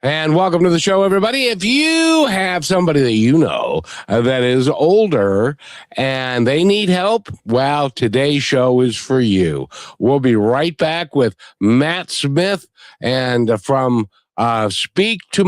And welcome to the show, everybody. If you have somebody that you know that is older and they need help, well, today's show is for you. We'll be right back with Matt Smith and from speak to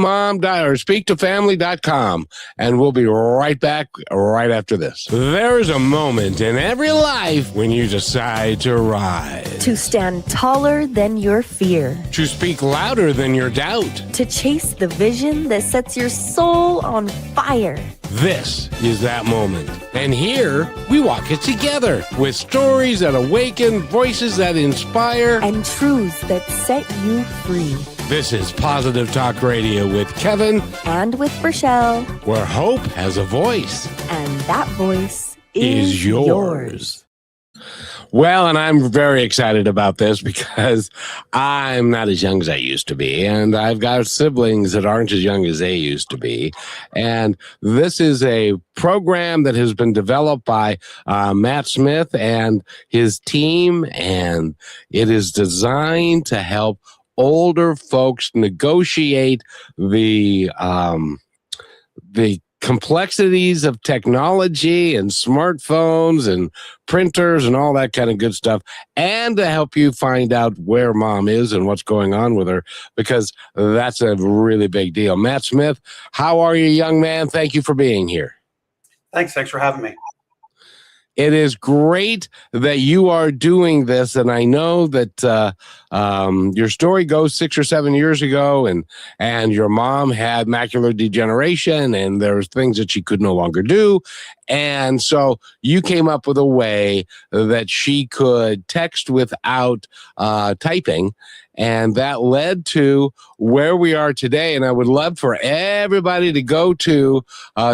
family.com, and we'll be right back right after this. There's a moment in every life when you decide to rise, to stand taller than your fear, to speak louder than your doubt, to chase the vision that sets your soul on fire. This is that moment. And here we walk it together with stories that awaken, voices that inspire, and truths that set you free. This is Positive Talk Radio with Kevin and with Rochelle, where hope has a voice. And that voice is yours. Well, and I'm very excited about this because I'm not as young as I used to be, and I've got siblings that aren't as young as they used to be. And this is a program that has been developed by Matt Smith and his team, and it is designed to help older folks negotiate the complexities of technology and smartphones and printers and all that kind of good stuff, and to help you find out where mom is and what's going on with her, because that's a really big deal. Matt Smith, how are you, young man? Thank you for being here. Thanks for having me. It is great that you are doing this, and I know that your story goes 6 or 7 years ago, and your mom had macular degeneration, and there's things that she could no longer do, and so you came up with a way that she could text without typing, and that led to where we are today. And I would love for everybody to go to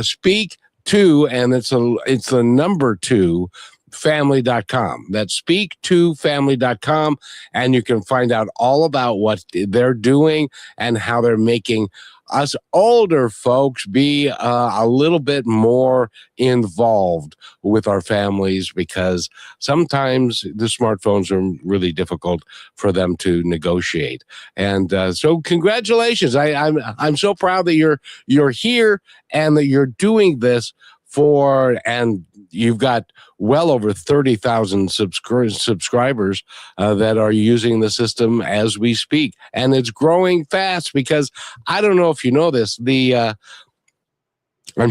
speak to, and it's the number 2 family.com. That's speak2family.com, and you can find out all about what they're doing and how they're making us older folks be a little bit more involved with our families, because sometimes the smartphones are really difficult for them to negotiate. And so congratulations. I'm so proud that you're here and that you're doing this and you've got well over 30,000 subscribers that are using the system as we speak. And it's growing fast, because I don't know if you know this, I'm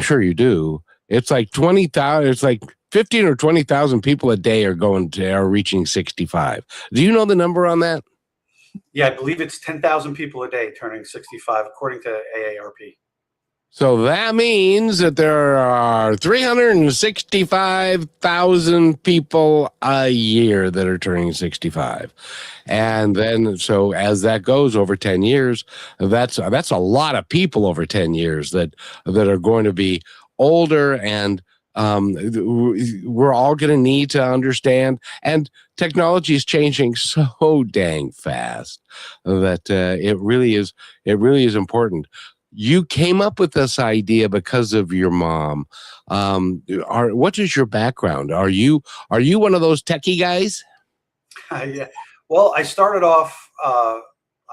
sure you do. It's like 20,000, it's like 15 or 20,000 people a day are reaching 65. Do you know the number on that? Yeah, I believe it's 10,000 people a day turning 65, according to AARP. So that means that there are 365,000 people a year that are turning 65. And then, so as that goes over 10 years, that's a lot of people over 10 years that are going to be older, and we're all going to need to understand. And technology is changing so dang fast that it really is important. You came up with this idea because of your mom. What is your background? Are you one of those techie guys? Yeah. Well, I started off, I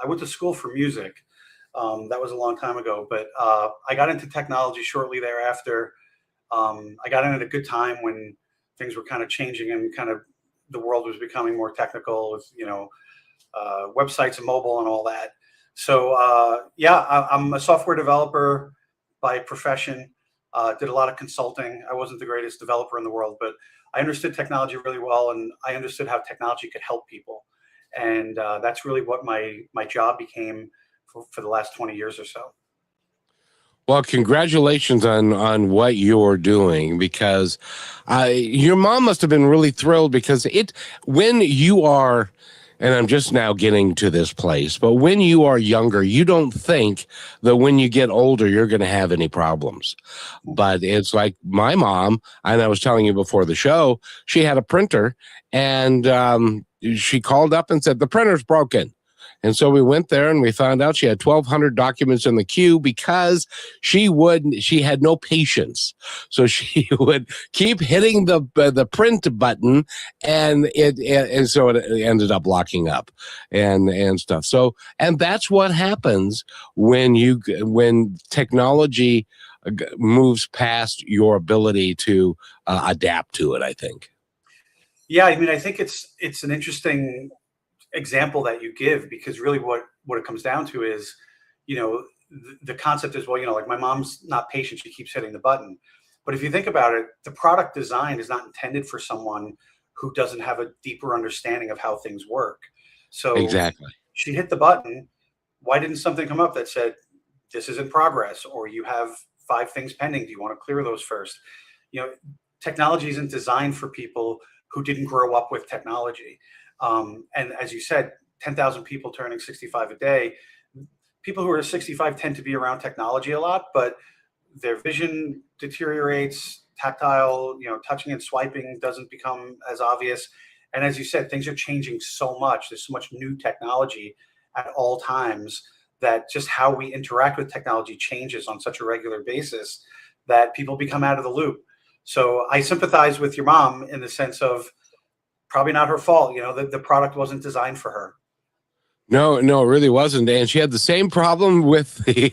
went to school for music. That was a long time ago, but I got into technology shortly thereafter. I got in at a good time when things were kind of changing and kind of the world was becoming more technical with, websites and mobile and all that. So, I'm a software developer by profession, did a lot of consulting. I wasn't the greatest developer in the world, but I understood technology really well, and I understood how technology could help people. And that's really what my job became for the last 20 years or so. Well, congratulations on what you're doing, because your mom must have been really thrilled, because when you are, and I'm just now getting to this place, but when you are younger, you don't think that when you get older, you're going to have any problems. But it's like my mom, and I was telling you before the show, she had a printer, and she called up and said, the printer's broken. And so we went there and we found out she had 1,200 documents in the queue because she had no patience. So she would keep hitting the print button, and so it ended up locking up and stuff. So, and that's what happens when technology moves past your ability to adapt to it, I think. Yeah, I mean, I think it's an interesting example that you give, because really what it comes down to is, the concept is, well, like my mom's not patient, she keeps hitting the button. But if you think about it, the product design is not intended for someone who doesn't have a deeper understanding of how things work. So Exactly. she hit the button. Why didn't something come up that said, this is in progress, or you have 5 things pending? Do you want to clear those first? Technology isn't designed for people who didn't grow up with technology. And as you said, 10,000 people turning 65 a day. People who are 65 tend to be around technology a lot, but their vision deteriorates. Tactile, touching and swiping doesn't become as obvious. And as you said, things are changing so much. There's so much new technology at all times that just how we interact with technology changes on such a regular basis that people become out of the loop. So I sympathize with your mom in the sense of probably not her fault. The product wasn't designed for her. No, no, it really wasn't. And she had the same problem with the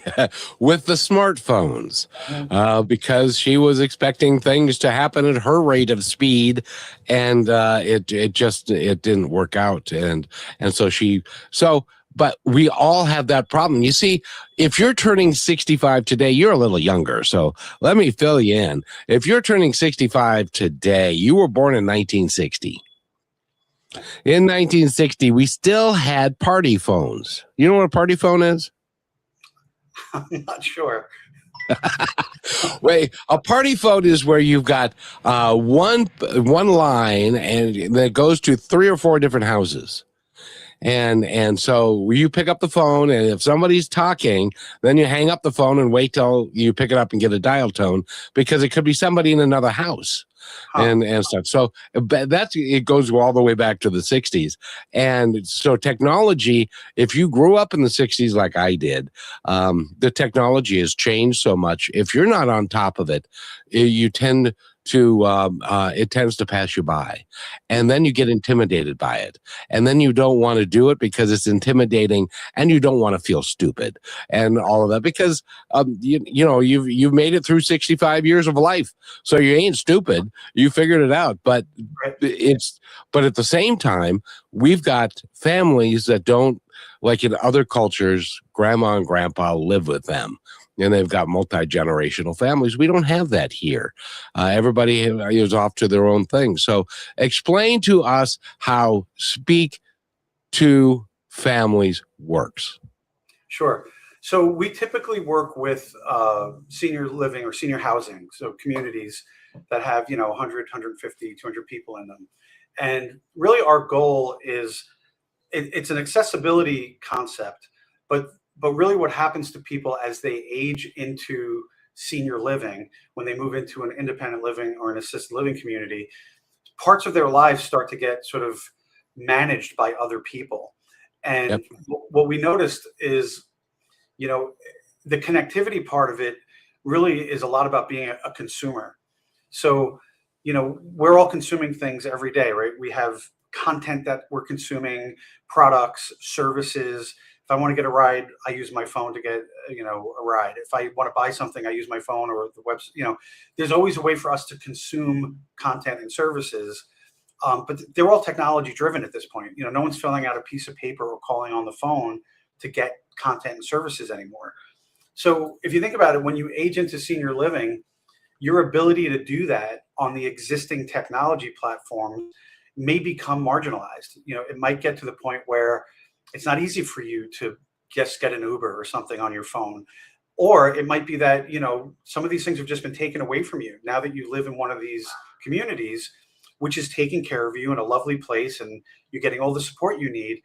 with the smartphones, because she was expecting things to happen at her rate of speed, and it didn't work out. And so. But we all have that problem. You see, if you're turning 65 today, you're a little younger. So let me fill you in. If you're turning 65 today, you were born in 1960. In 1960, we still had party phones. You know what a party phone is? I'm not sure. Wait, a party phone is where you've got one line, and that goes to 3 or 4 different houses. And so you pick up the phone, and if somebody's talking, then you hang up the phone and wait till you pick it up and get a dial tone, because it could be somebody in another house. And stuff. So it goes all the way back to the 60s. And so technology, if you grew up in the 60s like I did, the technology has changed so much. If you're not on top of it, you tend to it tends to pass you by, and then you get intimidated by it, and then you don't want to do it because it's intimidating, and you don't want to feel stupid and all of that, because you've made it through 65 years of life, so you ain't stupid. You figured it out. But at the same time, we've got families that don't, like in other cultures, grandma and grandpa live with them, and they've got multi-generational families. We don't have that here. Everybody is off to their own thing. So explain to us how Speak to Families works. Sure. So we typically work with senior living or senior housing, so communities that have 100, 150, 200 people in them. And really our goal is, it's an accessibility concept, but really what happens to people as they age into senior living, when they move into an independent living or an assisted living community, parts of their lives start to get sort of managed by other people. And what we noticed is, the connectivity part of it really is a lot about being a consumer. So, we're all consuming things every day, right? We have content that we're consuming, products, services. If I want to get a ride, I use my phone to get, a ride. If I want to buy something, I use my phone or the website. There's always a way for us to consume content and services. But they're all technology driven at this point. No one's filling out a piece of paper or calling on the phone to get content and services anymore. So if you think about it, when you age into senior living, your ability to do that on the existing technology platform may become marginalized. It might get to the point where it's not easy for you to just get an Uber or something on your phone. Or it might be that, some of these things have just been taken away from you now that you live in one of these communities, which is taking care of you in a lovely place, and you're getting all the support you need,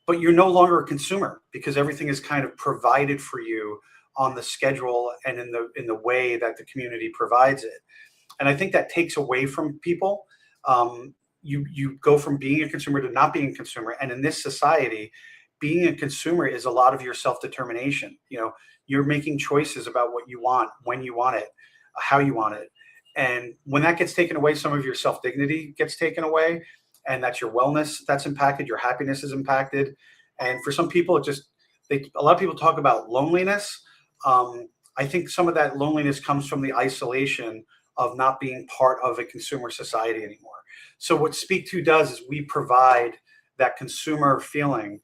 but you're no longer a consumer because everything is kind of provided for you on the schedule and in the way that the community provides it. And I think that takes away from people. You go from being a consumer to not being a consumer. And in this society, being a consumer is a lot of your self-determination. You're making choices about what you want, when you want it, how you want it. And when that gets taken away, some of your self-dignity gets taken away, and that's your wellness that's impacted, your happiness is impacted. And for some people, a lot of people talk about loneliness. I think some of that loneliness comes from the isolation of not being part of a consumer society anymore. So what Speak To does is we provide that consumer feeling,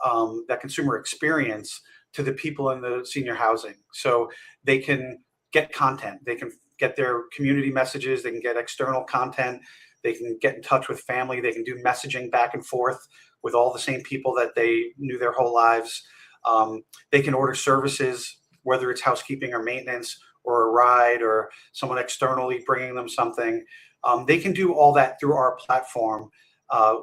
that consumer experience to the people in the senior housing. So they can get content, they can get their community messages, they can get external content, they can get in touch with family, they can do messaging back and forth with all the same people that they knew their whole lives. They can order services, whether it's housekeeping or maintenance or a ride or someone externally bringing them something. They can do all that through our platform.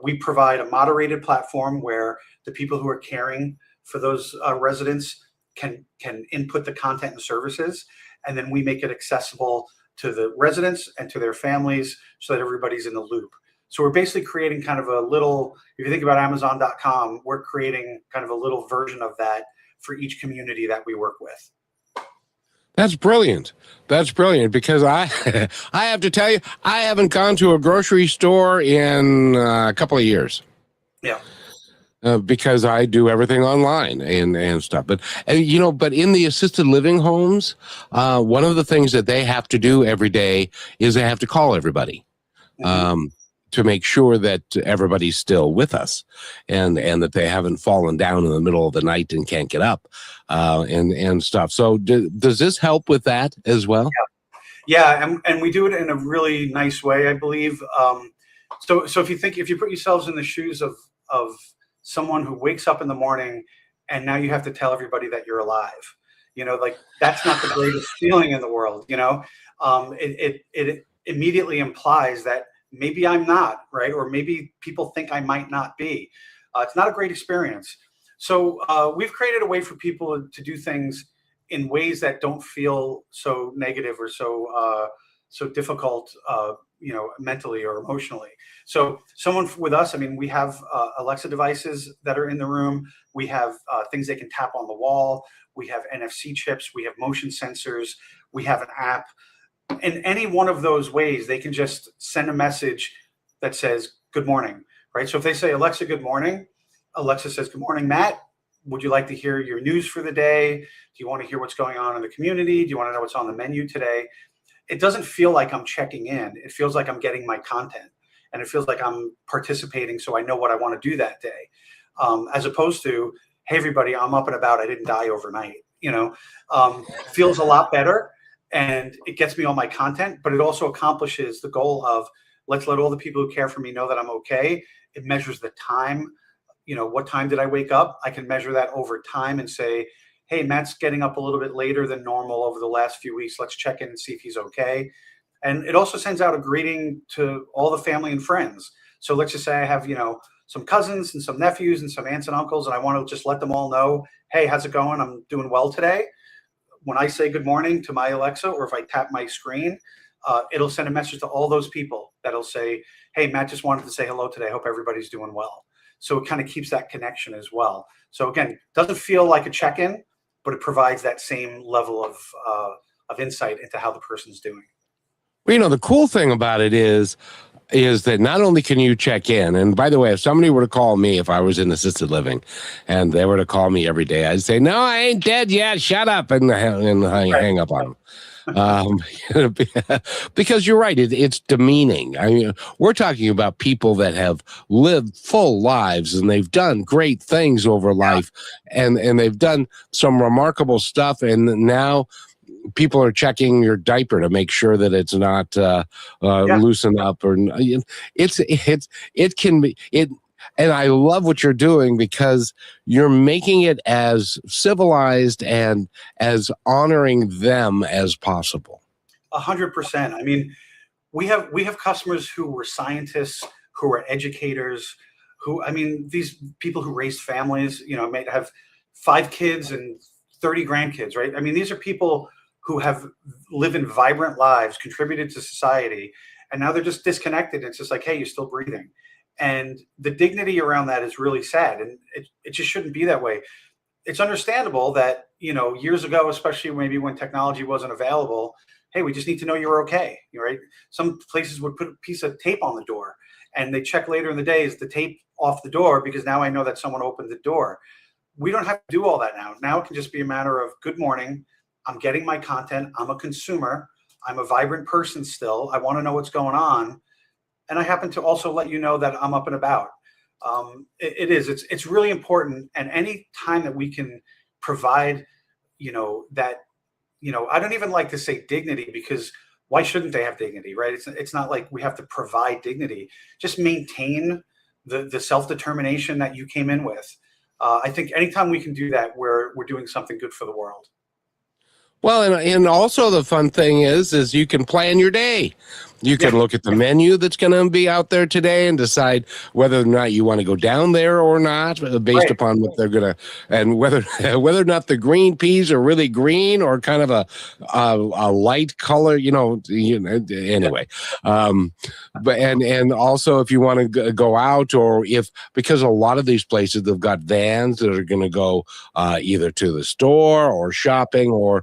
We provide a moderated platform where the people who are caring for those residents can input the content and services, and then we make it accessible to the residents and to their families so that everybody's in the loop. So we're basically creating kind of a little, if you think about Amazon.com, we're creating kind of a little version of that for each community that we work with. That's brilliant. That's brilliant, because I have to tell you, I haven't gone to a grocery store in a couple of years. Yeah. Because I do everything online and stuff. But in the assisted living homes, one of the things that they have to do every day is they have to call everybody. To make sure that everybody's still with us, and that they haven't fallen down in the middle of the night and can't get up, and stuff. So does this help with that as well? Yeah, and we do it in a really nice way, I believe. So if you put yourselves in the shoes of someone who wakes up in the morning and now you have to tell everybody that you're alive, like that's not the greatest feeling in the world. It immediately implies that maybe I'm not, right? Or maybe people think I might not be. It's not a great experience. So we've created a way for people to do things in ways that don't feel so negative or so difficult, mentally or emotionally. So someone with us, we have Alexa devices that are in the room. We have things they can tap on the wall. We have NFC chips. We have motion sensors. We have an app. In any one of those ways, they can just send a message that says, good morning, right? So if they say, Alexa, good morning, Alexa says, good morning, Matt. Would you like to hear your news for the day? Do you want to hear what's going on in the community? Do you want to know what's on the menu today? It doesn't feel like I'm checking in. It feels like I'm getting my content, and it feels like I'm participating so I know what I want to do that day. As opposed to, hey, everybody, I'm up and about. I didn't die overnight. Feels a lot better. And it gets me all my content, but it also accomplishes the goal of let's let all the people who care for me know that I'm okay. It measures the time. What time did I wake up? I can measure that over time and say, hey, Matt's getting up a little bit later than normal over the last few weeks. Let's check in and see if he's okay. And it also sends out a greeting to all the family and friends. So let's just say I have, some cousins and some nephews and some aunts and uncles, and I want to just let them all know, hey, how's it going? I'm doing well today. When I say good morning to my Alexa, or if I tap my screen, it'll send a message to all those people that'll say, hey, Matt just wanted to say hello today. Hope everybody's doing well. So it kind of keeps that connection as well. So again, doesn't feel like a check-in, but it provides that same level of insight into how the person's doing. Well, the cool thing about it is that not only can you check in, and by the way, if somebody were to call me, if I was in assisted living and they were to call me every day, I'd say, no, I ain't dead yet. Shut up. And hang up on them. Because you're right. It's demeaning. We're talking about people that have lived full lives and they've done great things over life, and they've done some remarkable stuff. And now people are checking your diaper to make sure that it's not loosened up, or it can be it. And I love what you're doing, because you're making it as civilized and as honoring them as possible. 100%. We have customers who were scientists, who were educators, these people who raised families, may have 5 kids and 30 grandkids, right? These are people who have lived in vibrant lives, contributed to society, and now they're just disconnected. It's just like, hey, you're still breathing. And the dignity around that is really sad. And it just shouldn't be that way. It's understandable that, years ago, especially maybe when technology wasn't available, hey, we just need to know you're okay, right? Some places would put a piece of tape on the door and they check later in the day, is the tape off the door? Because now I know that someone opened the door. We don't have to do all that now. Now it can just be a matter of, good morning, I'm getting my content, I'm a consumer, I'm a vibrant person still, I want to know what's going on. And I happen to also let you know that I'm up and about. It's really important. And any time that we can provide, that, I don't even like to say dignity, because why shouldn't they have dignity, right? It's not like we have to provide dignity. Just maintain the self-determination that you came in with. I think anytime we can do that, we're doing something good for the world. Well, and also the fun thing is you can plan your day. You can look at the menu that's going to be out there today and decide whether or not you want to go down there or not, based upon what they're going to, and whether or not the green peas are really green or kind of a light color, anyway. But and also if you want to go out, or because a lot of these places, they've got vans that are going to go either to the store or shopping or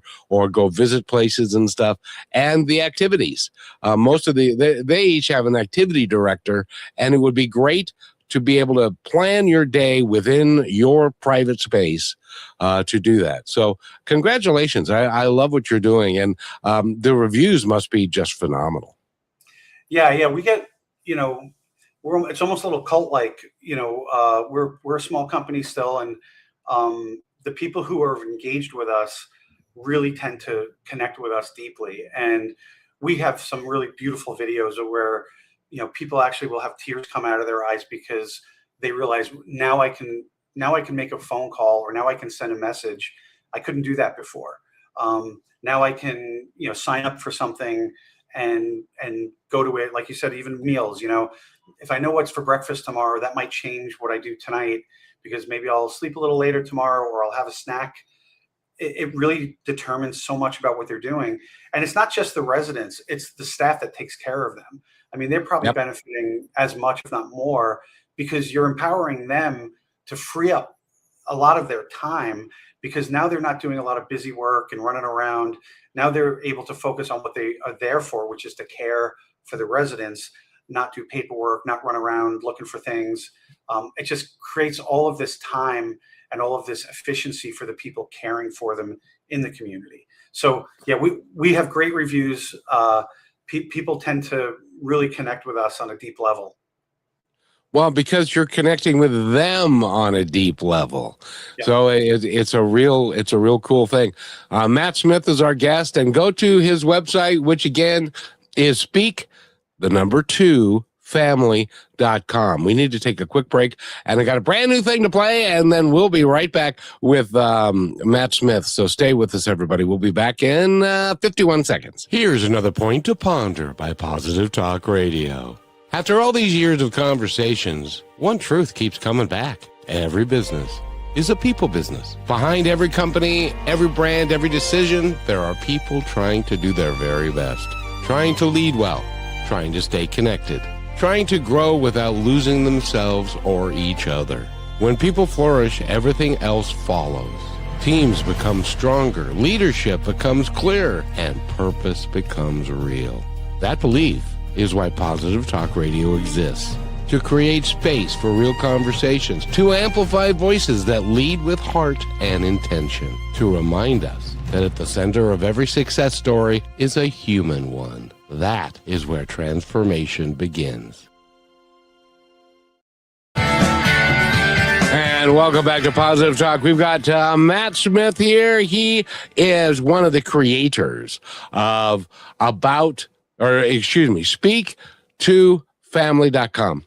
go visit places and stuff, and the activities. Most of they each have an activity director, and it would be great to be able to plan your day within your private space to do that. So congratulations. I love what you're doing, and the reviews must be just phenomenal. Yeah. We get, it's almost a little cult-like, we're a small company still. And the people who are engaged with us really tend to connect with us deeply. And we have some really beautiful videos of where, people actually will have tears come out of their eyes because they realize now I can make a phone call, or now I can send a message. I couldn't do that before. Now I can, sign up for something and go to it. Like you said, even meals, if I know what's for breakfast tomorrow, that might change what I do tonight, because maybe I'll sleep a little later tomorrow, or I'll have a snack. It really determines so much about what they're doing. And it's not just the residents, it's the staff that takes care of them. I mean, they're probably benefiting as much, if not more, because you're empowering them to free up a lot of their time, because now they're not doing a lot of busy work and running around. Now they're able to focus on what they are there for, which is to care for the residents, not do paperwork, not run around looking for things. It just creates all of this time and all of this efficiency for the people caring for them in the community. So yeah, we have great reviews. People tend to really connect with us on a deep level. Well, because you're connecting with them on a deep level. Yep. So it's a real cool thing. Matt Smith is our guest, and go to his website, which again is speak2family.com. We need to take a quick break, and I got a brand new thing to play, and then we'll be right back with Matt Smith. So stay with us, everybody. We'll be back in 51 seconds. Here's another point to ponder by Positive Talk Radio. After all these years of conversations, one truth keeps coming back. Every business is a people business. Behind every company, every brand, every decision, there are people trying to do their very best, trying to lead well, trying to stay connected, trying to grow without losing themselves or each other. When people flourish, everything else follows. Teams become stronger, leadership becomes clearer, and purpose becomes real. That belief is why Positive Talk Radio exists. To create space for real conversations, to amplify voices that lead with heart and intention, to remind us that at the center of every success story is a human one. That is where transformation begins. And welcome back to Positive Talk. We've got Matt Smith here. He is one of the creators of speak2family.com.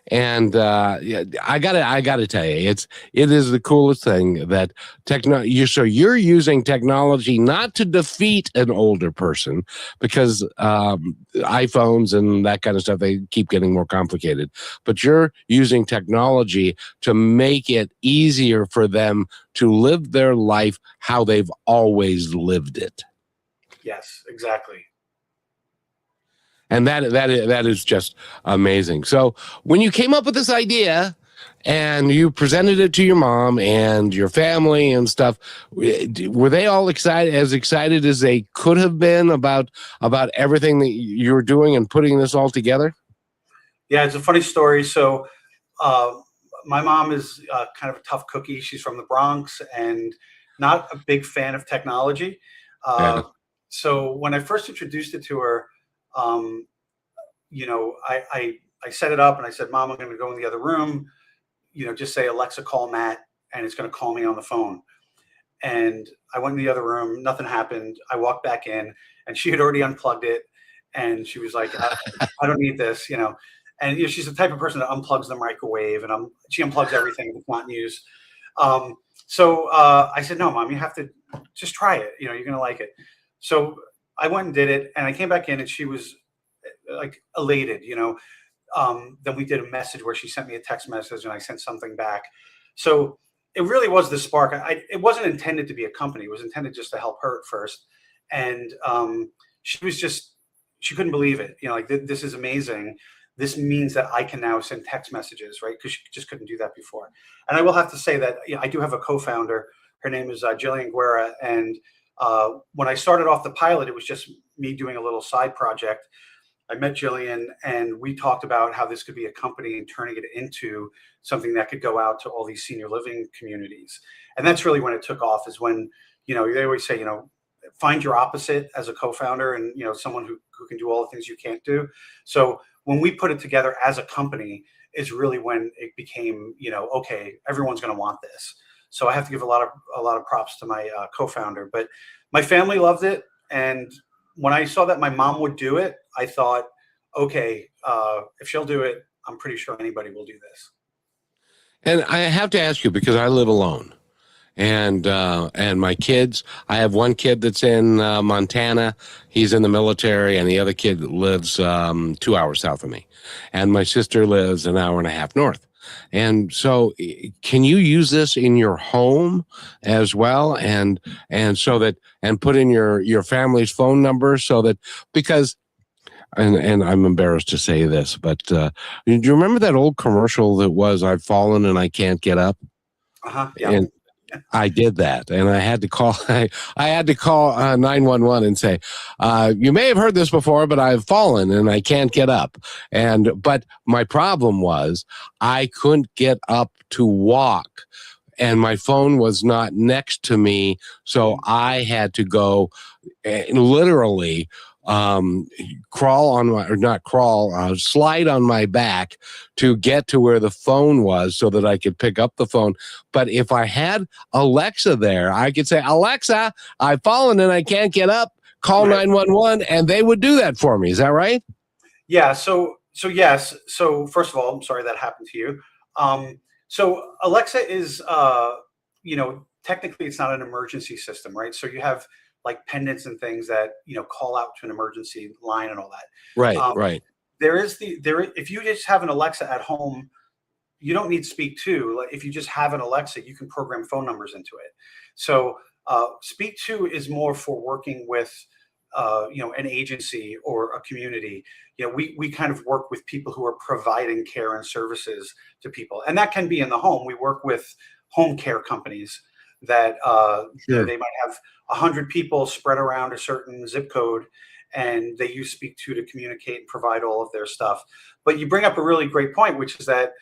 And I gotta tell you, it is the coolest thing that you're using technology not to defeat an older person, because iPhones and that kind of stuff, they keep getting more complicated, but you're using technology to make it easier for them to live their life how they've always lived it. Yes, exactly. And that is just amazing. So when you came up with this idea and you presented it to your mom and your family and stuff, were they all excited as they could have been about everything that you were doing and putting this all together? Yeah, it's a funny story. So uh, my mom is kind of a tough cookie. She's from the Bronx and not a big fan of technology. Yeah. Uh, so when I first introduced it to her, um, I set it up and I said, "Mom, I'm going to go in the other room. Just say Alexa, call Matt, and it's going to call me on the phone." And I went in the other room. Nothing happened. I walked back in, and she had already unplugged it, and she was like, "I don't need this." And she's the type of person that unplugs the microwave, and she unplugs everything that's not in use. So I said, "No, Mom, you have to just try it. You're going to like it." So I went and did it, and I came back in, and she was like elated. Then we did a message where she sent me a text message, and I sent something back. So it really was the spark. It wasn't intended to be a company. It was intended just to help her at first, and she couldn't believe it. Like this is amazing. This means that I can now send text messages, right? Because she just couldn't do that before. And I will have to say that I do have a co-founder. Her name is Jillian Guerra, and when I started off the pilot, it was just me doing a little side project. I met Jillian and we talked about how this could be a company and turning it into something that could go out to all these senior living communities. And that's really when it took off, is when, they always say, find your opposite as a co-founder and, someone who can do all the things you can't do. So when we put it together as a company is really when it became, okay, everyone's going to want this. So I have to give a lot of props to my co-founder, but my family loved it. And when I saw that my mom would do it, I thought, okay, if she'll do it, I'm pretty sure anybody will do this. And I have to ask you, because I live alone, and my kids, I have one kid that's in Montana. He's in the military, and the other kid lives 2 hours south of me, and my sister lives an hour and a half north. And so can you use this in your home as well, and so that, and put in your family's phone number, so that, because and I'm embarrassed to say this, but do you remember that old commercial that was, "I've fallen and I can't get up"? Yeah. And I did that, and I had to call. I had to call 911 and say, "You may have heard this before, but I've fallen and I can't get up." But my problem was I couldn't get up to walk, and my phone was not next to me, so I had to go literally crawl on my, or not crawl, slide on my back to get to where the phone was so that I could pick up the phone. But if I had Alexa there, I could say, "Alexa, I've fallen and I can't get up. Call 911," and they would do that for me. Is that right? Yeah. So yes. So first of all, I'm sorry that happened to you. So Alexa is, technically it's not an emergency system, right? So you have like pendants and things that, call out to an emergency line and all that. Right, right. If you just have an Alexa at home, you don't need Speak To. Like if you just have an Alexa, you can program phone numbers into it. So Speak To is more for working with, an agency or a community. We kind of work with people who are providing care and services to people, and that can be in the home. We work with home care companies that Sure. they might have 100 people spread around a certain zip code, and they use Speak To communicate and provide all of their stuff. But you bring up a really great point, which is that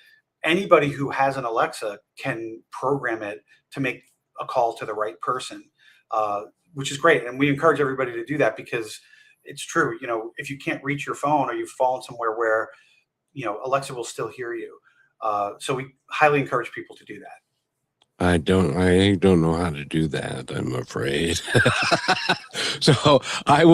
anybody who has an Alexa can program it to make a call to the right person, which is great. And we encourage everybody to do that because it's true. If you can't reach your phone or you've fallen somewhere where, Alexa will still hear you. So we highly encourage people to do that. I don't know how to do that, I'm afraid. So I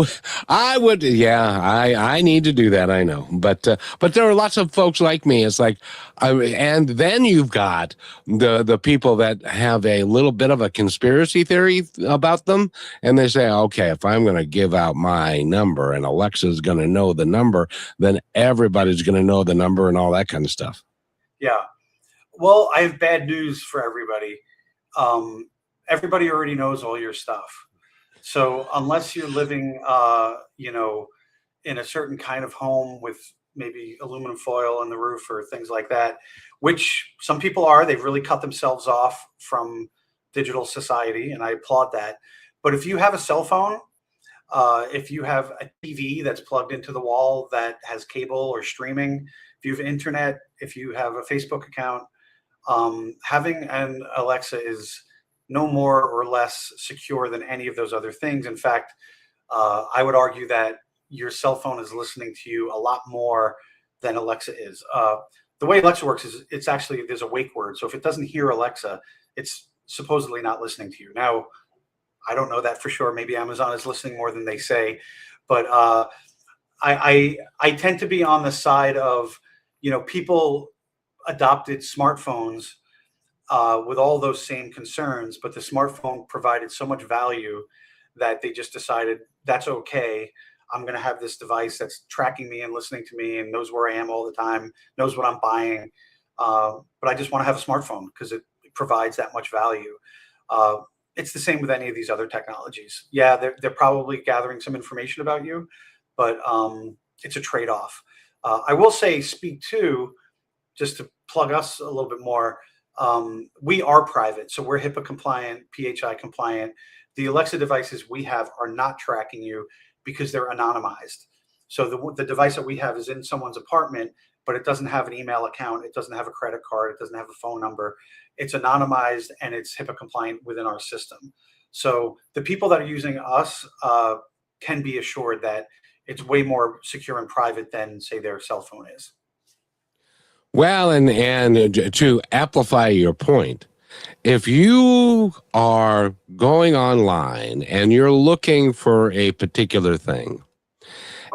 would, yeah, I need to do that. I know, but there are lots of folks like me. It's like, and then you've got the people that have a little bit of a conspiracy theory about them. And they say, okay, if I'm going to give out my number and Alexa's going to know the number, then everybody's going to know the number and all that kind of stuff. Yeah. Well, I have bad news for everybody. Everybody already knows all your stuff. So unless you're living, in a certain kind of home with maybe aluminum foil on the roof or things like that, which some people are. They've really cut themselves off from digital society, and I applaud that. But if you have a cell phone, if you have a TV that's plugged into the wall that has cable or streaming, if you have internet, if you have a Facebook account, having an Alexa is no more or less secure than any of those other things. In fact, I would argue that your cell phone is listening to you a lot more than Alexa is. The way Alexa works is it's actually, there's a wake word. So if it doesn't hear Alexa, it's supposedly not listening to you. Now, I don't know that for sure. Maybe Amazon is listening more than they say, but I tend to be on the side of, people adopted smartphones with all those same concerns, but the smartphone provided so much value that they just decided that's okay. I'm going to have this device that's tracking me and listening to me and knows where I am all the time, knows what I'm buying. But I just want to have a smartphone because it provides that much value. It's the same with any of these other technologies. Yeah, they're probably gathering some information about you, but it's a trade-off. I will say, Speak to, just to plug us a little bit more, we are private, so we're HIPAA compliant, PHI compliant. The Alexa devices we have are not tracking you because they're anonymized. So the device that we have is in someone's apartment, but it doesn't have an email account, it doesn't have a credit card, it doesn't have a phone number. It's anonymized and it's HIPAA compliant within our system. So the people that are using us can be assured that it's way more secure and private than, say, their cell phone is. Well, and to amplify your point, if you are going online and you're looking for a particular thing,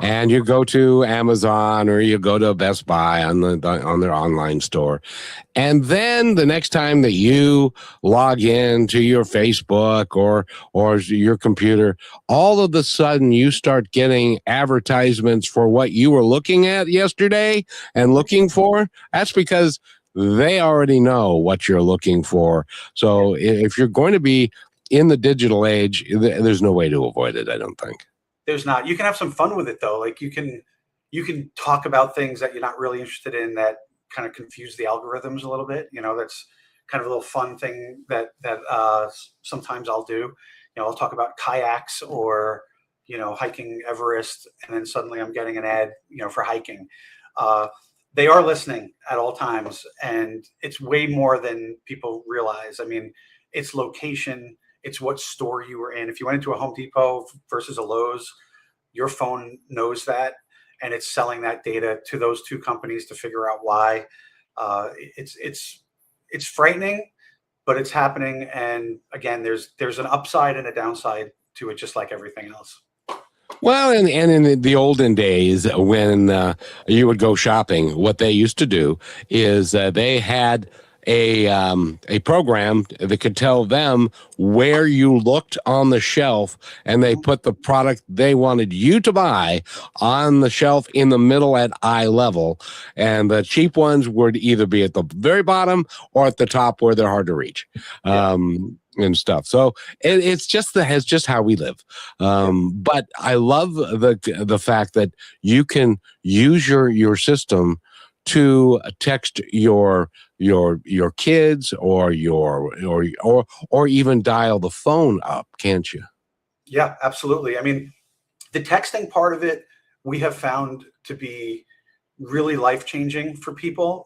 and you go to Amazon or you go to Best Buy on their online store, and then the next time that you log in to your Facebook or your computer, all of a sudden you start getting advertisements for what you were looking at yesterday and looking for, that's because they already know what you're looking for. So if you're going to be in the digital age, there's no way to avoid it, I don't think. There's not. You can have some fun with it though. Like you can talk about things that you're not really interested in that kind of confuse the algorithms a little bit. That's kind of a little fun thing that sometimes I'll do. I'll talk about kayaks or hiking Everest, and then suddenly I'm getting an ad for hiking. They are listening at all times, and it's way more than people realize. I mean, it's location. It's what store you were in. If you went into a Home Depot versus a Lowe's, your phone knows that, and it's selling that data to those two companies to figure out why. It's frightening, but it's happening. And again, there's an upside and a downside to it, just like everything else. Well, and in the olden days when you would go shopping, what they used to do is they had a program that could tell them where you looked on the shelf, and they put the product they wanted you to buy on the shelf in the middle at eye level, and the cheap ones would either be at the very bottom or at the top where they're hard to reach. And stuff. So it's just how we live. But I love the fact that you can use your system to text your kids or even dial the phone up, can't you? Yeah, absolutely. I mean, the texting part of it we have found to be really life-changing for people.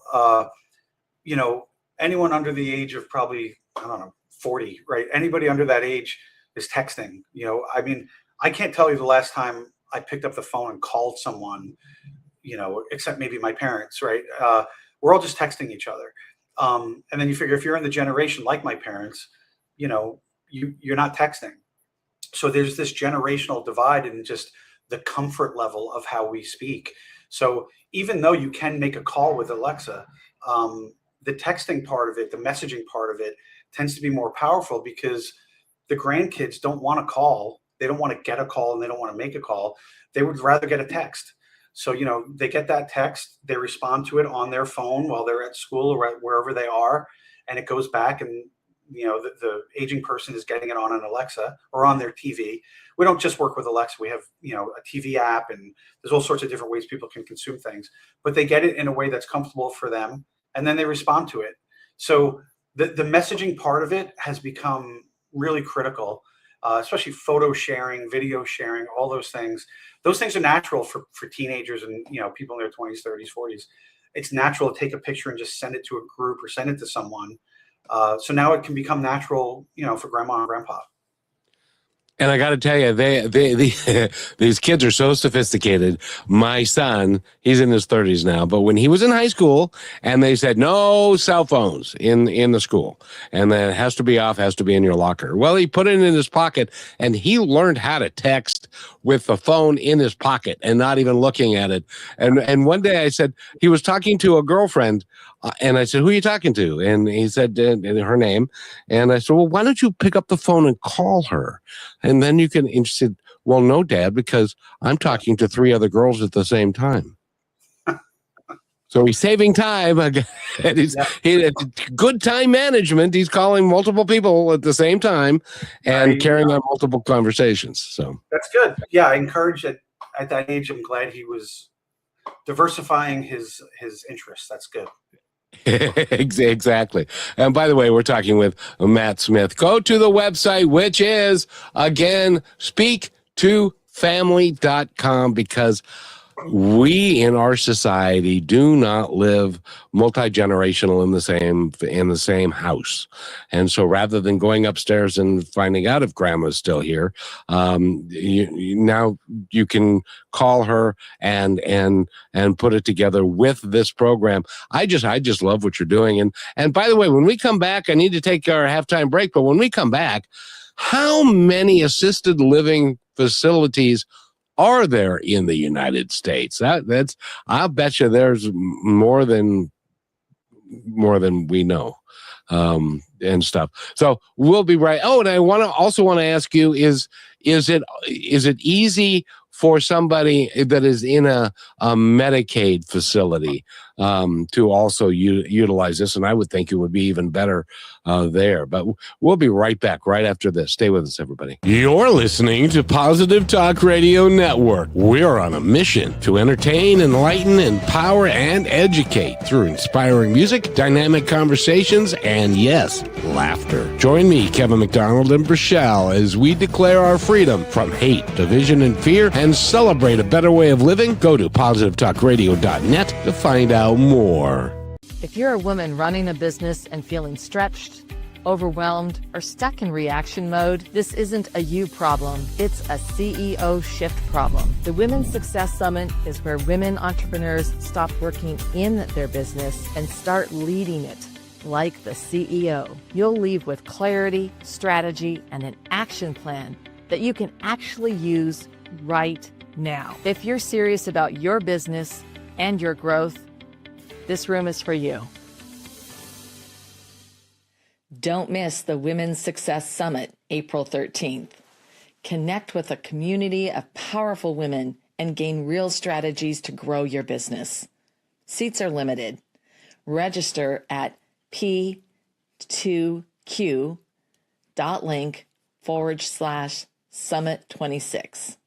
Anyone under the age of probably, I don't know, 40, right? Anybody under that age is texting. I mean, I can't tell you the last time I picked up the phone and called someone, except maybe my parents, right? We're all just texting each other. And then you figure if you're in the generation like my parents, you're not texting. So there's this generational divide in just the comfort level of how we speak. So even though you can make a call with Alexa, the texting part of it, the messaging part of it tends to be more powerful because the grandkids don't want to call. They don't want to get a call and they don't want to make a call. They would rather get a text. So, they get that text, they respond to it on their phone while they're at school or wherever they are, and it goes back and the aging person is getting it on an Alexa or on their TV. We don't just work with Alexa. We have, a TV app, and there's all sorts of different ways people can consume things, but they get it in a way that's comfortable for them, and then they respond to it. So the messaging part of it has become really critical, especially photo sharing, video sharing, all those things. Those things are natural for teenagers and, people in their 20s, 30s, 40s. It's natural to take a picture and just send it to a group or send it to someone. So now it can become natural, for grandma and grandpa. And I got to tell you, these kids are so sophisticated. My son, he's in his 30s now, but when he was in high school, and they said no cell phones in the school, and then it has to be off, has to be in your locker. Well, he put it in his pocket, and he learned how to text with the phone in his pocket and not even looking at it. And one day I said, he was talking to a girlfriend, and I said, "Who are you talking to?" And he said her name, and I said, "Well, why don't you pick up the phone and call her? And then you can," and she said, "Well, no, Dad, because I'm talking to 3 other girls at the same time." So he's saving time. And he good time management. He's calling multiple people at the same time and carrying on multiple conversations. So that's good. Yeah, I encourage it at that age. I'm glad he was diversifying his interests. That's good. Exactly. And by the way, we're talking with Matt Smith. Go to the website, which is, again, speaktofamily.com, because we in our society do not live multi-generational in the same house. And so rather than going upstairs and finding out if grandma's still here, now you can call her and put it together with this program. I just love what you're doing. And by the way, when we come back, I need to take our halftime break, but when we come back, how many assisted living facilities are there in the United States? I'll bet you there's more than we know, and stuff. So we'll be right. Oh, and I want to ask you, is it easy for somebody that is in a Medicaid facility to also utilize this? And I would think it would be even better there. But we'll be right back right after this. Stay with us, everybody. You're listening to Positive Talk Radio Network. We're on a mission to entertain, enlighten, empower, and educate through inspiring music, dynamic conversations, and yes, laughter. Join me, Kevin McDonald, and Brishelle as we declare our freedom from hate, division, and fear, and celebrate a better way of living. Go to positivetalkradio.net to find out more. If you're a woman running a business and feeling stretched, overwhelmed, or stuck in reaction mode, this isn't a you problem, it's a CEO shift problem. The Women's Success Summit is where women entrepreneurs stop working in their business and start leading it like the CEO. You'll leave with clarity, strategy, and an action plan that you can actually use right now. If you're serious about your business and your growth, this room is for you. Don't miss the Women's Success Summit, April 13th. Connect with a community of powerful women and gain real strategies to grow your business. Seats are limited. Register at p2q.link/summit26.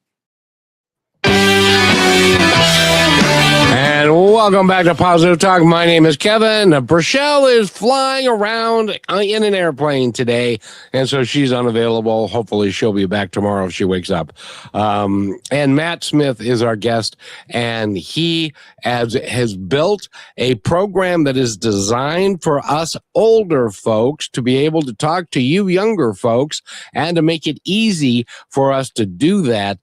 And welcome back to Positive Talk. My name is Kevin. Brishelle is flying around in an airplane today, and so she's unavailable. Hopefully she'll be back tomorrow if she wakes up. And Matt Smith is our guest, and he has built a program that is designed for us older folks to be able to talk to you younger folks and to make it easy for us to do that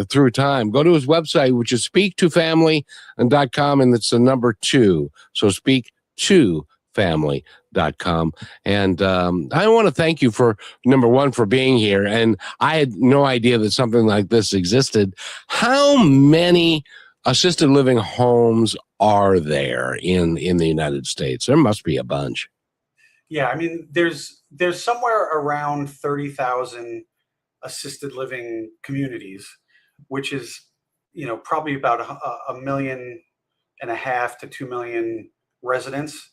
through time. Go to his website, which is speaktofamily.com, and it's the number 2. So speaktofamily.com. And I want to thank you for, number one, for being here. And I had no idea that something like this existed. How many assisted living homes are there in the United States? There must be a bunch. Yeah, I mean, there's somewhere around 30,000 assisted living communities, which is, probably about 1.5 million to 2 million residents.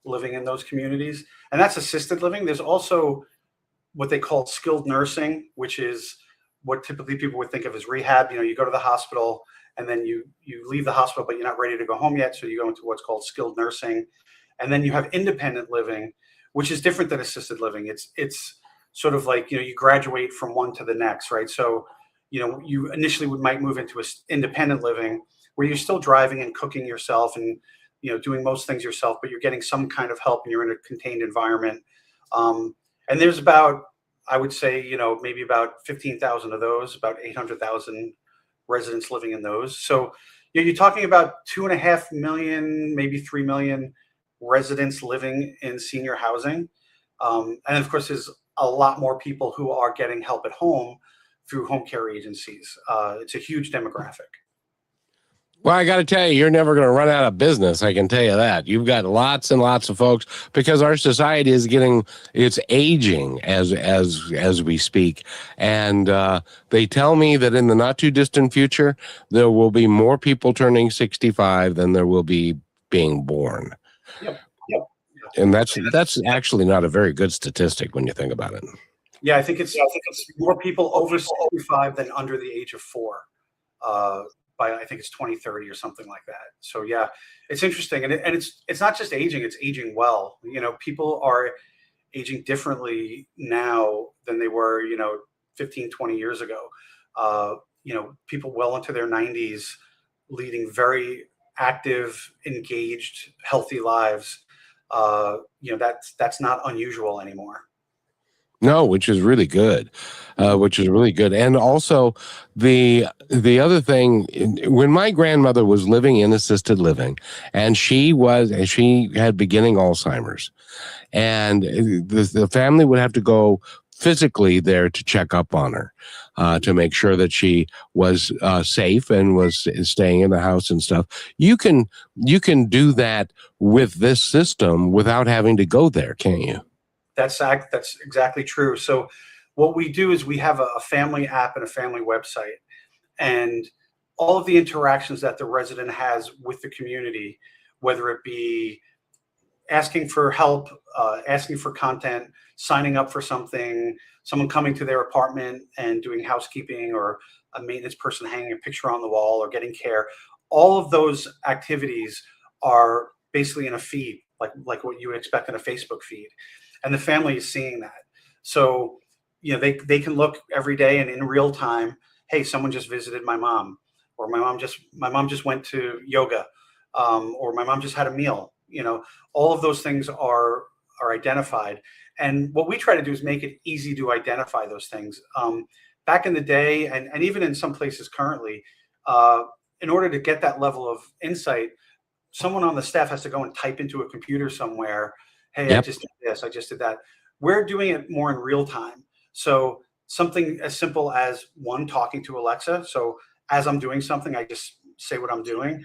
living in those communities, and that's assisted living. There's also what they call skilled nursing, which is what typically people would think of as rehab. You go to the hospital and then you leave the hospital, but you're not ready to go home yet. So you go into what's called skilled nursing. And then you have independent living, which is different than assisted living. It's sort of like, you graduate from one to the next, right? So, you initially might move into independent living where you're still driving and cooking yourself and, doing most things yourself, but you're getting some kind of help and you're in a contained environment. And there's about, I would say, maybe about 15,000 of those, about 800,000 residents living in those. So you're talking about 2.5 million, maybe 3 million residents living in senior housing. And of course, there's a lot more people who are getting help at home through home care agencies. It's a huge demographic. Well, I got to tell you, you're never going to run out of business. I can tell you that. You've got lots and lots of folks because our society is it's aging as we speak. And they tell me that in the not too distant future, there will be more people turning 65 than there will be being born. Yep. And that's actually not a very good statistic when you think about it. Yeah, I think it's more people over 65 than under the age of 4. By I think it's 2030 or something like that. So yeah, it's interesting, and it's not just aging; it's aging well. People are aging differently now than they were, 15, 20 years ago. People well into their 90s, leading very active, engaged, healthy lives. That's not unusual anymore. No, which is really good. And also the other thing, when my grandmother was living in assisted living and she had beginning Alzheimer's, and the family would have to go physically there to check up on her, to make sure that she was safe and was staying in the house and stuff. You can do that with this system without having to go there, can't you? That's exactly true. So what we do is we have a family app and a family website, and all of the interactions that the resident has with the community, whether it be asking for help, asking for content, signing up for something, someone coming to their apartment and doing housekeeping, or a maintenance person hanging a picture on the wall or getting care, all of those activities are basically in a feed, like what you would expect in a Facebook feed. And the family is seeing that. So, they can look every day and in real time, hey, someone just visited my mom, or my mom just went to yoga, or my mom just had a meal. All of those things are identified. And what we try to do is make it easy to identify those things. Back in the day, and even in some places currently, in order to get that level of insight, someone on the staff has to go and type into a computer somewhere, hey, yep, I just did this, I just did that. We're doing it more in real time. So something as simple as talking to Alexa. So as I'm doing something, I just say what I'm doing.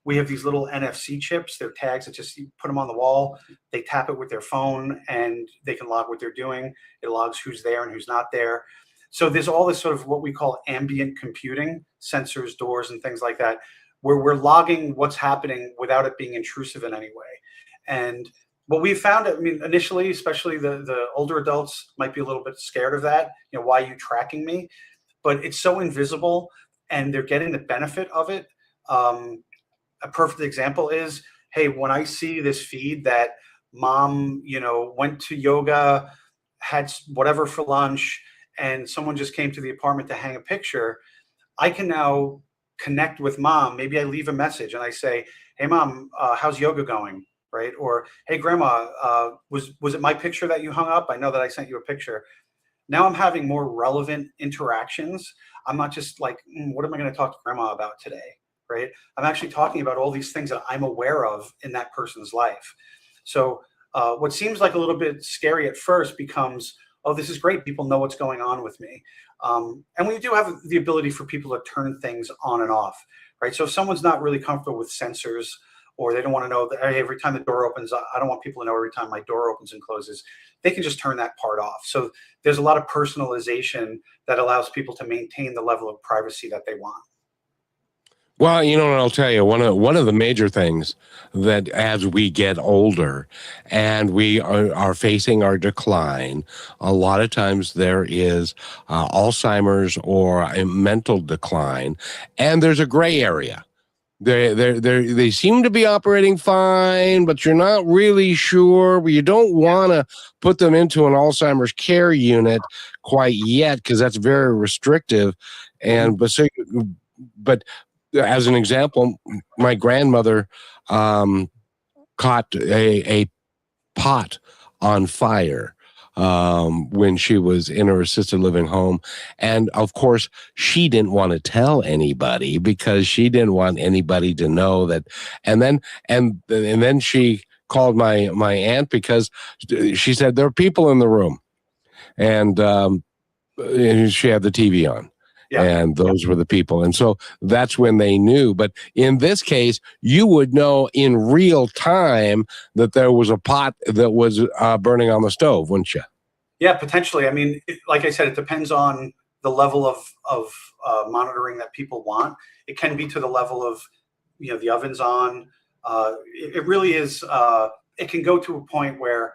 We have these little NFC chips. They're tags that you put them on the wall. They tap it with their phone and they can log what they're doing. It logs who's there and who's not there. So there's all this sort of what we call ambient computing, sensors, doors, and things like that, where we're logging what's happening without it being intrusive in any way. And what we found, initially, especially the older adults might be a little bit scared of that. Why are you tracking me? But it's so invisible and they're getting the benefit of it. A perfect example is, hey, when I see this feed that mom, went to yoga, had whatever for lunch, and someone just came to the apartment to hang a picture, I can now connect with mom. Maybe I leave a message and I say, hey, mom, how's yoga going? Right? Or, hey, grandma, was it my picture that you hung up? I know that I sent you a picture. Now I'm having more relevant interactions. I'm not just like, what am I going to talk to grandma about today? Right? I'm actually talking about all these things that I'm aware of in that person's life. So what seems like a little bit scary at first becomes, oh, this is great. People know what's going on with me. And we do have the ability for people to turn things on and off, right? So if someone's not really comfortable with sensors, or they don't want to know that, hey, every time the door opens, I don't want people to know every time my door opens and closes, they can just turn that part off. So there's a lot of personalization that allows people to maintain the level of privacy that they want. Well, you know what I'll tell you. One of the major things that as we get older and we are facing our decline, a lot of times there is Alzheimer's or a mental decline, and there's a gray area. They seem to be operating fine, but you're not really sure. You don't want to put them into an Alzheimer's care unit quite yet because that's very restrictive. Mhm. But as an example, my grandmother caught a pot on fire when she was in her assisted living home. And of course, she didn't want to tell anybody because she didn't want anybody to know that. And then she called my aunt because she said there are people in the room, and she had the TV on. Yeah. And those were the people. And so that's when they knew. But in this case, you would know in real time that there was a pot that was burning on the stove, wouldn't you? Yeah, potentially. I mean, like I said, it depends on the level of monitoring that people want. It can be to the level of, the oven's on. It really is. It can go to a point where,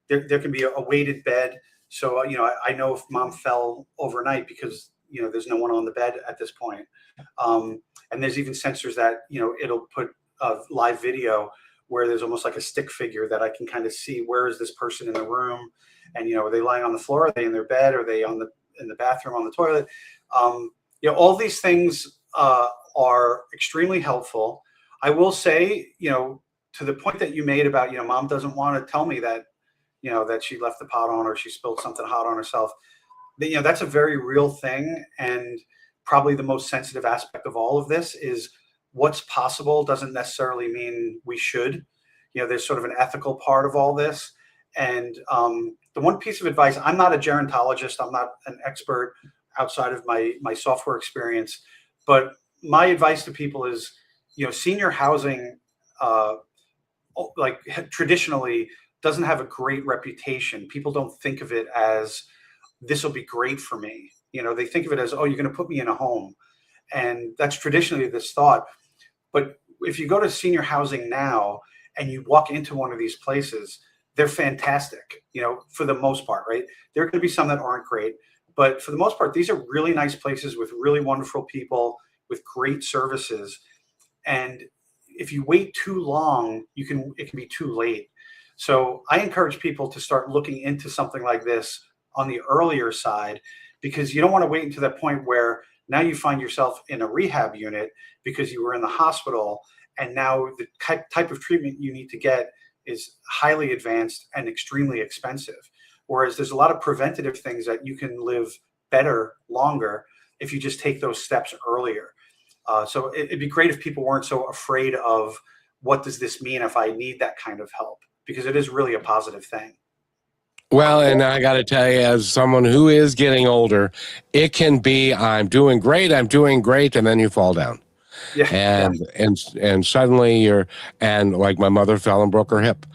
there can be a weighted bed. So, I know if mom fell overnight because, there's no one on the bed at this point. And there's even sensors that, it'll put live video where there's almost like a stick figure that I can kind of see where is this person in the room, and are they lying on the floor, are they in their bed, are they in the bathroom, on the toilet? All these things are extremely helpful. I will say, to the point that you made about, mom doesn't want to tell me that, that she left the pot on or she spilled something hot on herself. That's a very real thing, and probably the most sensitive aspect of all of this is what's possible doesn't necessarily mean we should. There's sort of an ethical part of all this. And the one piece of advice, I'm not a gerontologist, I'm not an expert outside of my software experience, but my advice to people is, senior housing, like traditionally, doesn't have a great reputation. People don't think of it as this will be great for me. They think of it as, oh, you're going to put me in a home. And that's traditionally this thought. But if you go to senior housing now and you walk into one of these places, they're fantastic, for the most part, right? There are going to be some that aren't great, but for the most part, these are really nice places with really wonderful people with great services. And if you wait too long, it can be too late. So I encourage people to start looking into something like this on the earlier side, because you don't want to wait until that point where now you find yourself in a rehab unit because you were in the hospital, and now the type of treatment you need to get is highly advanced and extremely expensive. Whereas there's a lot of preventative things that you can live better, longer, if you just take those steps earlier. So it'd be great if people weren't so afraid of what does this mean if I need that kind of help, because it is really a positive thing. Well, and I got to tell you, as someone who is getting older, it can be, I'm doing great, and then you fall down. Yeah. And suddenly and like my mother fell and broke her hip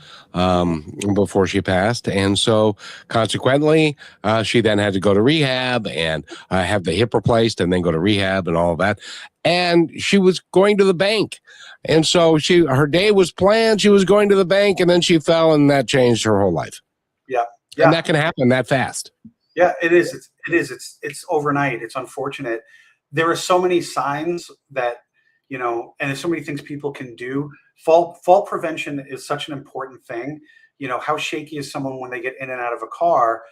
before she passed, and so consequently she then had to go to rehab and have the hip replaced and then go to rehab and all of that. And she was going to the bank, and so her day was planned, she was going to the bank, and then she fell, and that changed her whole life. Yeah. And that can happen that fast. Yeah, it is. It's overnight. It's unfortunate. There are so many signs that, and there's so many things people can do. Fall prevention is such an important thing. How shaky is someone when they get in and out of a car,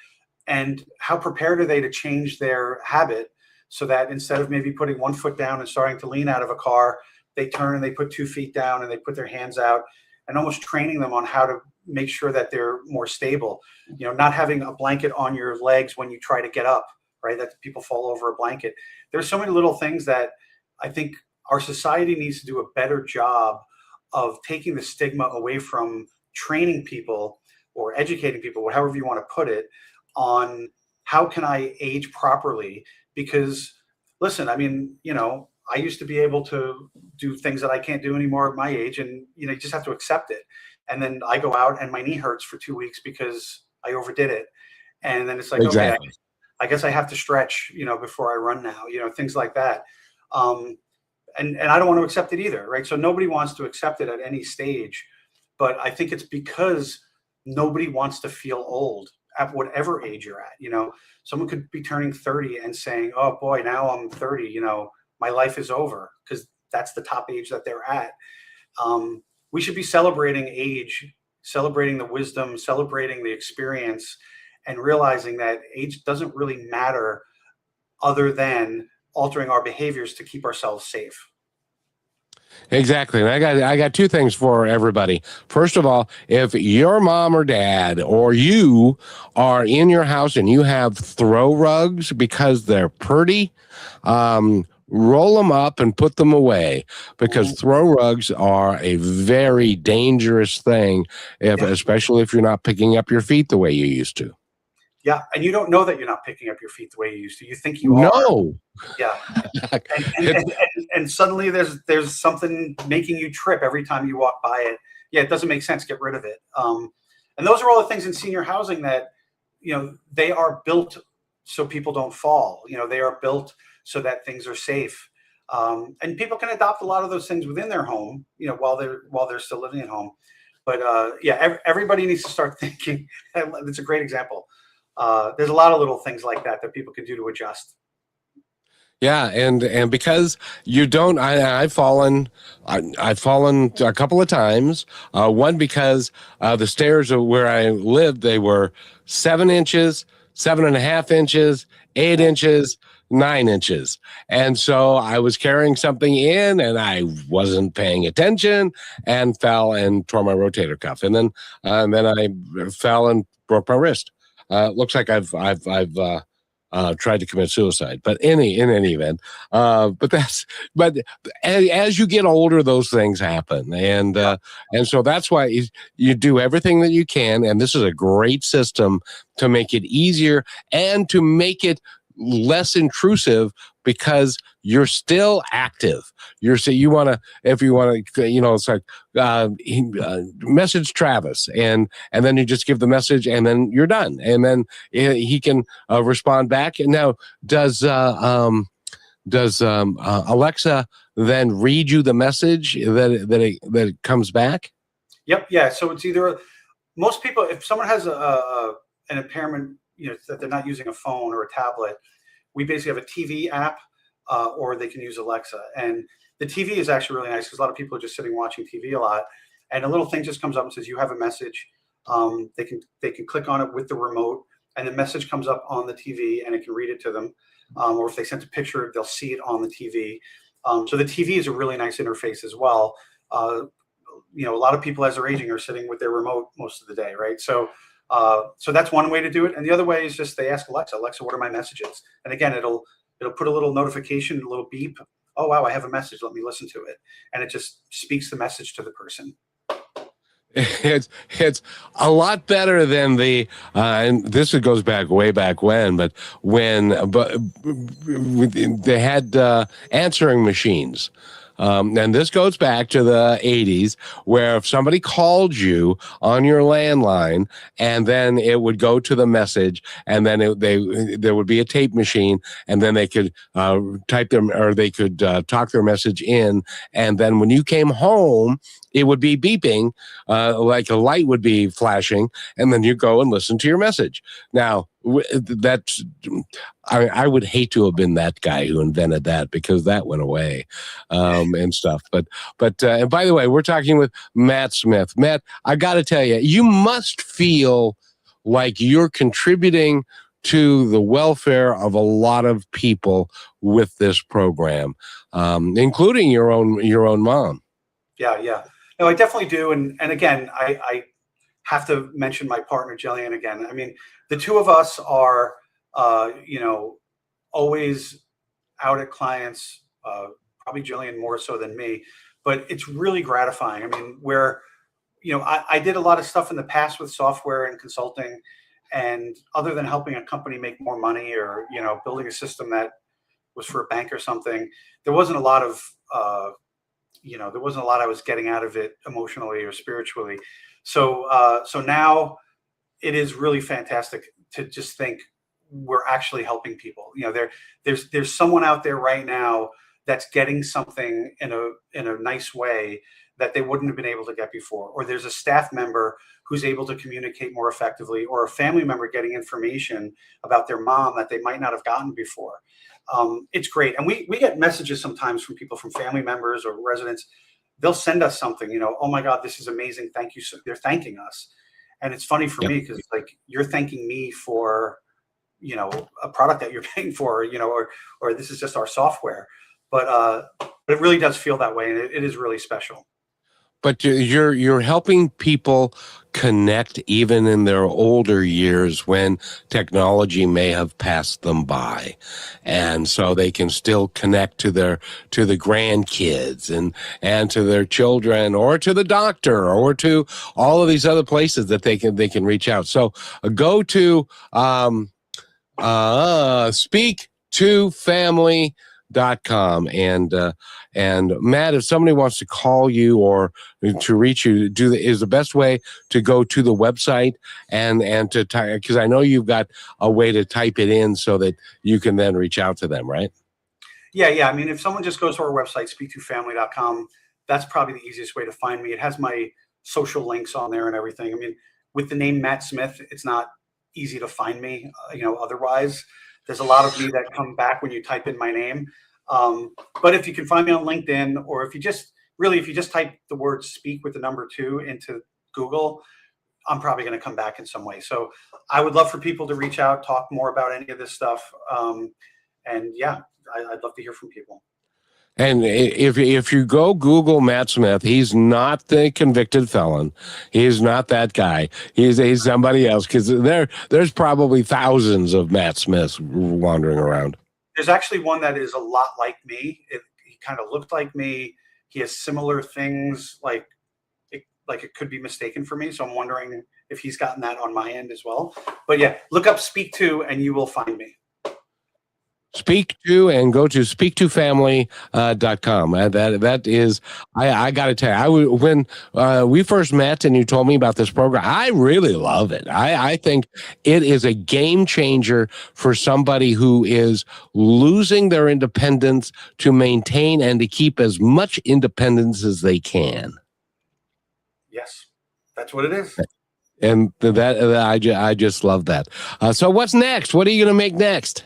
and how prepared are they to change their habit so that instead of maybe putting one foot down and starting to lean out of a car, they turn and they put 2 feet down and they put their hands out, and almost training them on how to make sure that they're more stable. Not having a blanket on your legs when you try to get up, right? That people fall over a blanket. There's so many little things that I think our society needs to do a better job of taking the stigma away from training people or educating people, however you want to put it, on how can I age properly? Because listen, I mean, I used to be able to do things that I can't do anymore at my age, and you just have to accept it. And then I go out and my knee hurts for 2 weeks because I overdid it. And then it's like, Exactly. okay, I guess I have to stretch, before I run now, things like that. and I don't want to accept it either, right? So nobody wants to accept it at any stage, but I think it's because nobody wants to feel old at whatever age you're at. Someone could be turning 30 and saying, oh boy, now I'm 30, my life is over, because that's the top age that they're at. We should be celebrating age, celebrating the wisdom, celebrating the experience, and realizing that age doesn't really matter other than altering our behaviors to keep ourselves safe. Exactly. And I got two things for everybody. First of all, if your mom or dad or you are in your house and you have throw rugs because they're pretty, roll them up and put them away, because throw rugs are a very dangerous thing, especially if you're not picking up your feet the way you used to. Yeah, and you don't know that you're not picking up your feet the way you used to. You think you are. No. Yeah, and suddenly there's something making you trip every time you walk by it. Yeah, it doesn't make sense. Get rid of it. And those are all the things in senior housing that, they are built so people don't fall. They are built so that things are safe. And people can adopt a lot of those things within their home, while they're still living at home. But everybody needs to start thinking. It's a great example. There's a lot of little things like that people can do to adjust. Yeah, and because you don't, I've fallen a couple of times. One because the stairs of where I lived, they were 7 inches, 7.5 inches, 8 inches, 9 inches, and so I was carrying something in, and I wasn't paying attention, and fell and tore my rotator cuff, and then I fell and broke my wrist. Looks like I've tried to commit suicide, but in any event, but as you get older, those things happen, and so that's why you do everything that you can, and this is a great system to make it easier and to make it less intrusive, because you're still active. If you want to, it's like message Travis, and then you just give the message, and then you're done, and then he can respond back. And now, does Alexa then read you the message that it comes back? Yep. Yeah. So it's either, most people, if someone has an impairment, that they're not using a phone or a tablet, we basically have a TV app, or they can use Alexa. And the TV is actually really nice, because a lot of people are just sitting watching TV a lot, and a little thing just comes up and says, you have a message. They can click on it with the remote, and the message comes up on the TV, and it can read it to them. Or if they sent a picture, they'll see it on the TV. So the TV is a really nice interface as well. A lot of people as they're aging are sitting with their remote most of the day, right? So that's one way to do it. And the other way is just they ask Alexa, what are my messages? And again, it'll put a little notification, a little beep. Oh, wow, I have a message. Let me listen to it. And it just speaks the message to the person. It's a lot better than and this goes way back when, but they had answering machines. And this goes back to the 80s, where if somebody called you on your landline, and then it would go to the message, and then there would be a tape machine, and then they could type them, or they could talk their message in, and then when you came home, it would be beeping, like a light would be flashing, and then you go and listen to your message. Now, I would hate to have been that guy who invented that, because that went away, and stuff. But and by the way, we're talking with Matt Smith. Matt, I got to tell you, you must feel like you're contributing to the welfare of a lot of people with this program, including your own mom. Yeah. No, I definitely do. And again, I have to mention my partner, Jillian, again. I mean, the two of us are, always out at clients, probably Jillian more so than me, but it's really gratifying. I mean, I did a lot of stuff in the past with software and consulting, and other than helping a company make more money, or, building a system that was for a bank or something, there wasn't a lot of, I was getting out of it emotionally or spiritually. So now it is really fantastic to just think we're actually helping people. There's someone out there right now that's getting something in a nice way that they wouldn't have been able to get before, or there's a staff member who's able to communicate more effectively, or a family member getting information about their mom that they might not have gotten before. It's great. And we get messages sometimes from people, from family members or residents. They'll send us something, oh my God, this is amazing. Thank you. So they're thanking us. And it's funny for me because like you're thanking me for, a product that you're paying for, or this is just our software. But it really does feel that way. And it is really special. But you're helping people connect even in their older years when technology may have passed them by, and so they can still connect to the grandkids and to their children, or to the doctor, or to all of these other places that they can reach out. So go to speaktofamily.com, and Matt, if somebody wants to call you or to reach you, is the best way to go to the website and to type, because I know you've got a way to type it in so that you can then reach out to them, right? Yeah. I mean, if someone just goes to our website, speaktofamily.com, that's probably the easiest way to find me. It has my social links on there and everything. I mean, with the name Matt Smith, it's not easy to find me, otherwise. There's a lot of me that come back when you type in my name. But if you can find me on LinkedIn, or if you just type the word speak with the number 2 into Google, I'm probably going to come back in some way. So I would love for people to reach out, talk more about any of this stuff. And yeah, I'd love to hear from people. And if you go Google Matt Smith, he's not the convicted felon. He's not that guy. He's somebody else, because there's probably thousands of Matt Smiths wandering around. There's actually one that is a lot like me. He kind of looked like me. He has similar things, like it could be mistaken for me. So I'm wondering if he's gotten that on my end as well. But yeah, look up Speak To and you will find me. Speak To, and go to speaktofamily.com. That is, I got to tell you, when we first met and you told me about this program, I really love it. I think it is a game changer for somebody who is losing their independence to maintain and to keep as much independence as they can. Yes, that's what it is. And I just love that. So what's next? What are you going to make next?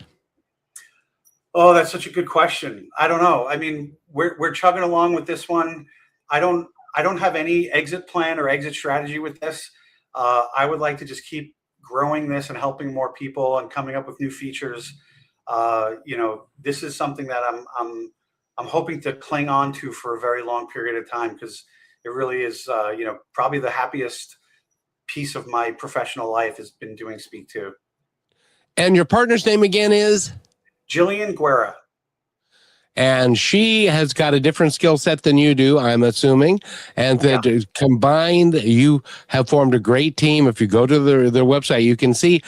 Oh, that's such a good question. I don't know. I mean, we're chugging along with this one. I don't have any exit plan or exit strategy with this. I would like to just keep growing this and helping more people and coming up with new features. This is something that I'm hoping to cling on to for a very long period of time, because it really is, probably the happiest piece of my professional life has been doing Speak To. And your partner's name again is? Jillian Guerra. And she has got a different skill set than you do, I'm assuming. And that combined, you have formed a great team. If you go to their website, you can see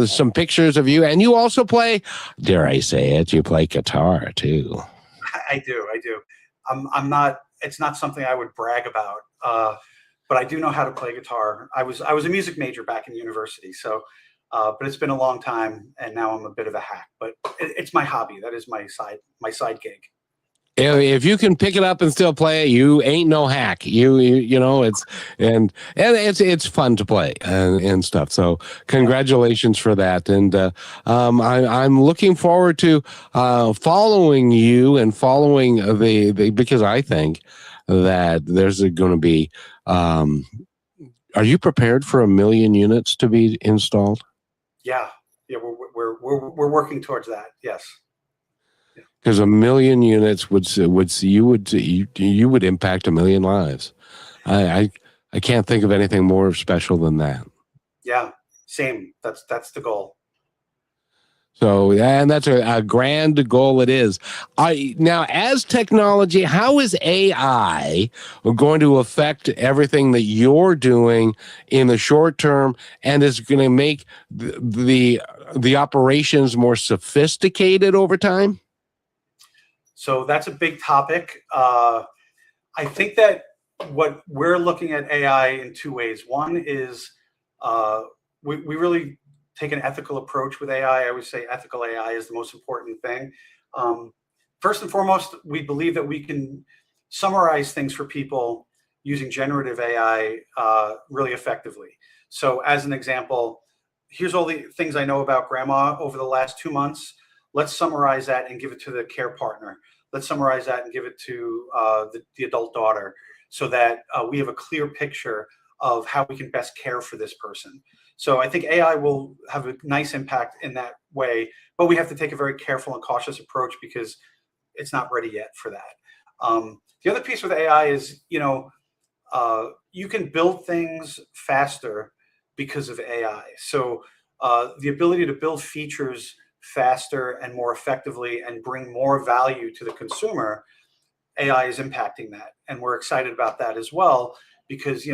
some pictures of you. And you also play, dare I say it, you play guitar too. I do. I'm not, it's not something I would brag about, but I do know how to play guitar. I was a music major back in university. So, but it's been a long time, and now I'm a bit of a hack. But it's my hobby. That is my side gig. If you can pick it up and still play it, you ain't no hack. It's fun to play and stuff. So congratulations for that. And I'm looking forward to following you and following the because I think that there's going to be. Are you prepared for 1 million units to be installed? Yeah, we're working towards that. Yes, because 1 million units would you would impact 1 million lives. I can't think of anything more special than that. Yeah, same. That's the goal. So, and that's a grand goal it is. Now, as technology, how is AI going to affect everything that you're doing in the short term, and is going to make the operations more sophisticated over time? So that's a big topic. I think that what we're looking at AI in 2 ways. One is we really take an ethical approach with AI. I always say ethical AI is the most important thing. First and foremost, we believe that we can summarize things for people using generative AI really effectively. So as an example, here's all the things I know about grandma over the last 2 months. Let's summarize that and give it to the care partner. Let's summarize that and give it to the adult daughter, so that we have a clear picture of how we can best care for this person. So I think AI will have a nice impact in that way, but we have to take a very careful and cautious approach because it's not ready yet for that. The other piece with AI is, you can build things faster because of AI. So the ability to build features faster and more effectively and bring more value to the consumer, AI is impacting that. And we're excited about that as well, because,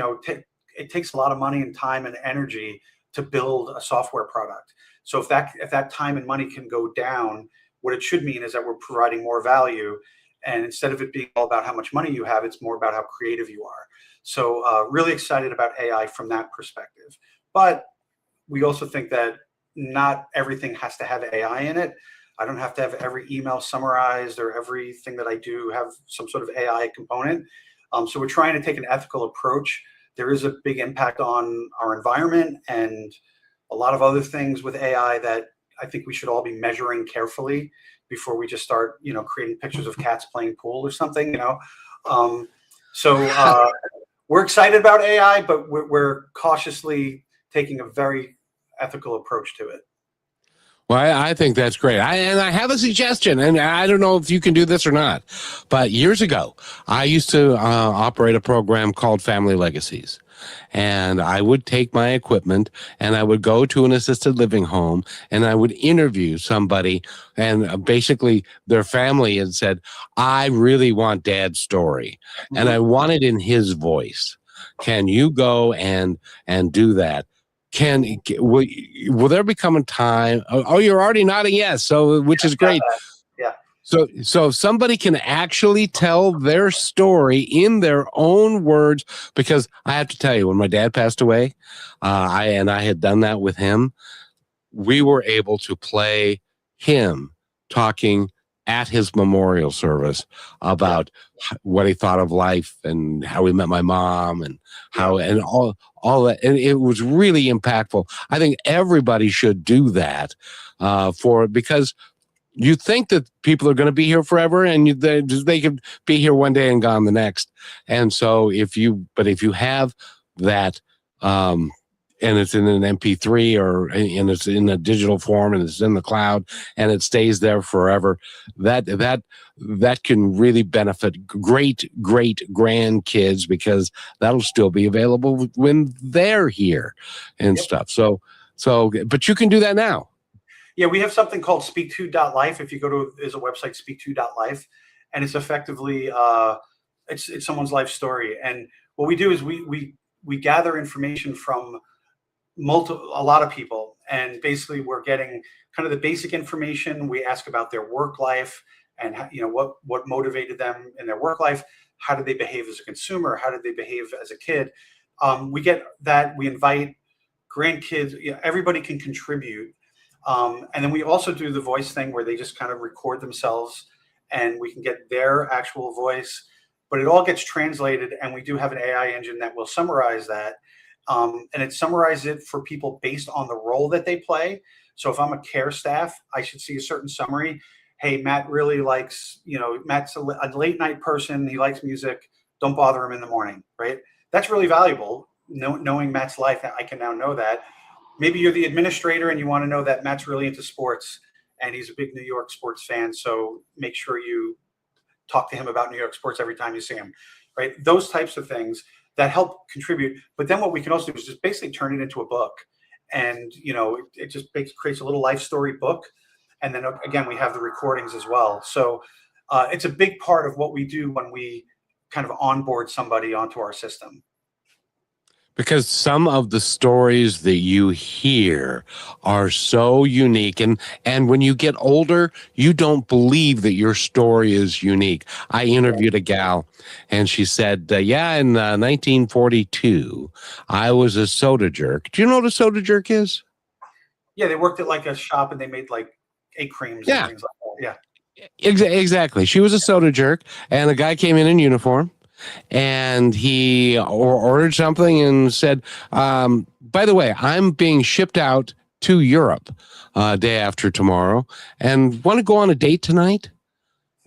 it takes a lot of money and time and energy to build a software product. So if that time and money can go down, what it should mean is that we're providing more value. And instead of it being all about how much money you have, it's more about how creative you are. So really excited about AI from that perspective. But we also think that not everything has to have AI in it. I don't have to have every email summarized or everything that I do have some sort of AI component. So we're trying to take an ethical approach. There is a big impact on our environment and a lot of other things with AI that I think we should all be measuring carefully before we just start, creating pictures of cats playing pool or something, So we're excited about AI, but we're cautiously taking a very ethical approach to it. Well, I think that's great. And I have a suggestion, and I don't know if you can do this or not, but years ago, I used to operate a program called Family Legacies. And I would take my equipment and I would go to an assisted living home and I would interview somebody, and basically their family had said, I really want Dad's story and I want it in his voice. Can you go and do that? Will there become a time? Oh, you're already nodding yes, so which is great. Yeah. So if somebody can actually tell their story in their own words, because I have to tell you, when my dad passed away, I had done that with him, we were able to play him talking at his memorial service about what he thought of life and how he met my mom and how, and all that. And it was really impactful. I think everybody should do that because you think that people are going to be here forever, and they could be here one day and gone the next. And so if you have that, and it's in an MP3 and it's in a digital form and it's in the cloud and it stays there forever, that can really benefit great grandkids, because that'll still be available when they're here and stuff. So, but you can do that now. Yeah, we have something called speak2.life. If you go to, there's a website, speak2.life, and it's effectively it's someone's life story. And what we do is we gather information from a lot of people, and basically we're getting kind of the basic information. We ask about their work life and what motivated them in their work life. How did they behave as a consumer? How did they behave as a kid? We get that. We invite grandkids. Everybody can contribute. And then we also do the voice thing where they just kind of record themselves and we can get their actual voice, but it all gets translated, and we do have an AI engine that will summarize that. And it summarizes it for people based on the role that they play. So if I'm a care staff, I should see a certain summary. Hey, Matt really likes, Matt's a late night person. He likes music. Don't bother him in the morning, right? That's really valuable. Knowing Matt's life, I can now know that. Maybe you're the administrator and you want to know that Matt's really into sports and he's a big New York sports fan. So make sure you talk to him about New York sports every time you see him, right? Those types of things that help contribute. But then what we can also do is just basically turn it into a book. And, it just creates a little life story book. And then again, we have the recordings as well. So it's a big part of what we do when we kind of onboard somebody onto our system. Because some of the stories that you hear are so unique. And when you get older, you don't believe that your story is unique. I interviewed a gal, and she said, in 1942, I was a soda jerk. Do you know what a soda jerk is? Yeah, they worked at like a shop and they made like egg creams and things like that. Yeah. Exactly. She was a soda jerk, and a guy came in uniform, and he ordered something and said, by the way, I'm being shipped out to Europe day after tomorrow, and want to go on a date tonight?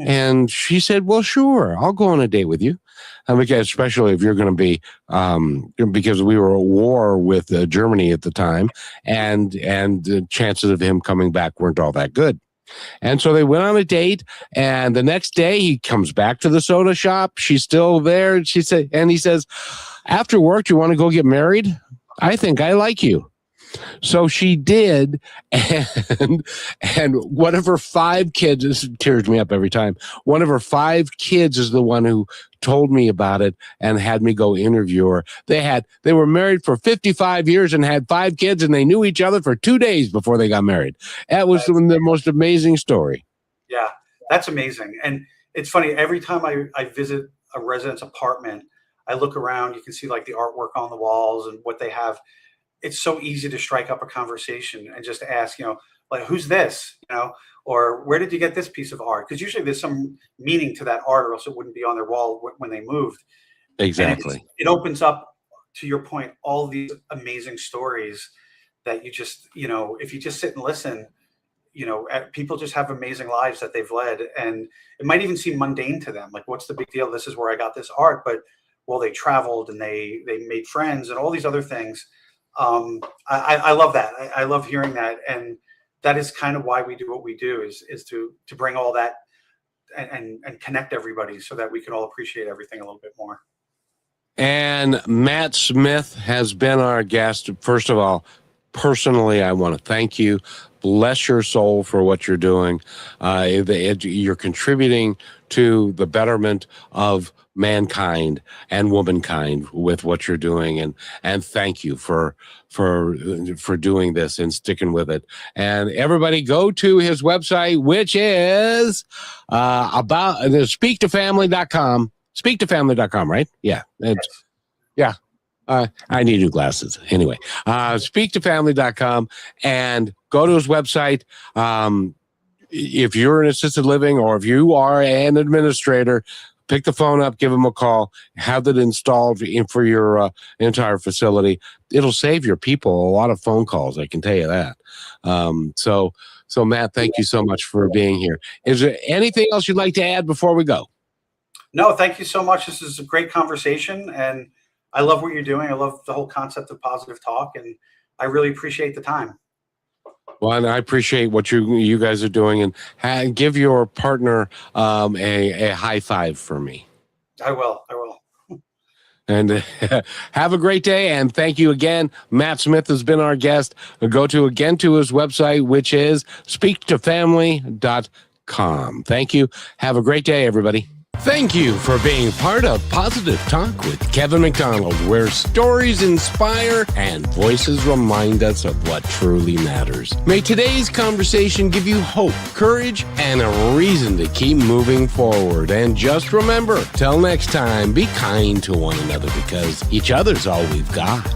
And she said, well, sure, I'll go on a date with you. Because especially if you're going to be, because we were at war with Germany at the time, and the chances of him coming back weren't all that good. And so they went on a date, and the next day he comes back to the soda shop. She's still there. She said, and he says, after work, do you want to go get married? I think I like you. So she did, and one of her 5 kids, this tears me up every time. One of her 5 kids is the one who told me about it and had me go interview her. They were married for 55 years and had 5 kids, and they knew each other for 2 days before they got married. That was the most amazing story. Yeah, that's amazing. And it's funny, every time I visit a resident's apartment, I look around, you can see like the artwork on the walls and what they have. It's so easy to strike up a conversation and just ask, like, who's this, or where did you get this piece of art? Because usually there's some meaning to that art, or else it wouldn't be on their wall when they moved. Exactly. It opens up, to your point, all these amazing stories that you just, if you just sit and listen, people just have amazing lives that they've led. And it might even seem mundane to them. Like, what's the big deal? This is where I got this art. But, well, they traveled and they made friends and all these other things. I love that. I love hearing that. And that is kind of why we do what we do, is to bring all that and connect everybody so that we can all appreciate everything a little bit more. And Matt Smith has been our guest. First of all, personally, I want to thank you. Bless your soul for what you're doing. You're contributing to the betterment of mankind and womankind with what you're doing, and thank you for doing this and sticking with it. And everybody, go to his website, which is about speaktofamily.com. Speaktofamily.com, right? Yeah. Yeah. I need new glasses. Anyway, speaktofamily.com, and go to his website. If you're in assisted living, or if you are an administrator, pick the phone up, give them a call, have it installed for your entire facility. It'll save your people a lot of phone calls, I can tell you that. So Matt, thank you so much for being here. Is there anything else you'd like to add before we go? No, thank you so much. This is a great conversation, and I love what you're doing. I love the whole concept of positive talk, and I really appreciate the time. Well, and I appreciate what you guys are doing, and give your partner a high five for me. I will. And have a great day, and thank you again. Matt Smith has been our guest. Go to his website, which is speaktofamily.com. Thank you. Have a great day, everybody. Thank you for being part of Positive Talk with Kevin McDonald, where stories inspire and voices remind us of what truly matters. May today's conversation give you hope, courage, and a reason to keep moving forward. And just remember, till next time, be kind to one another, because each other's all we've got.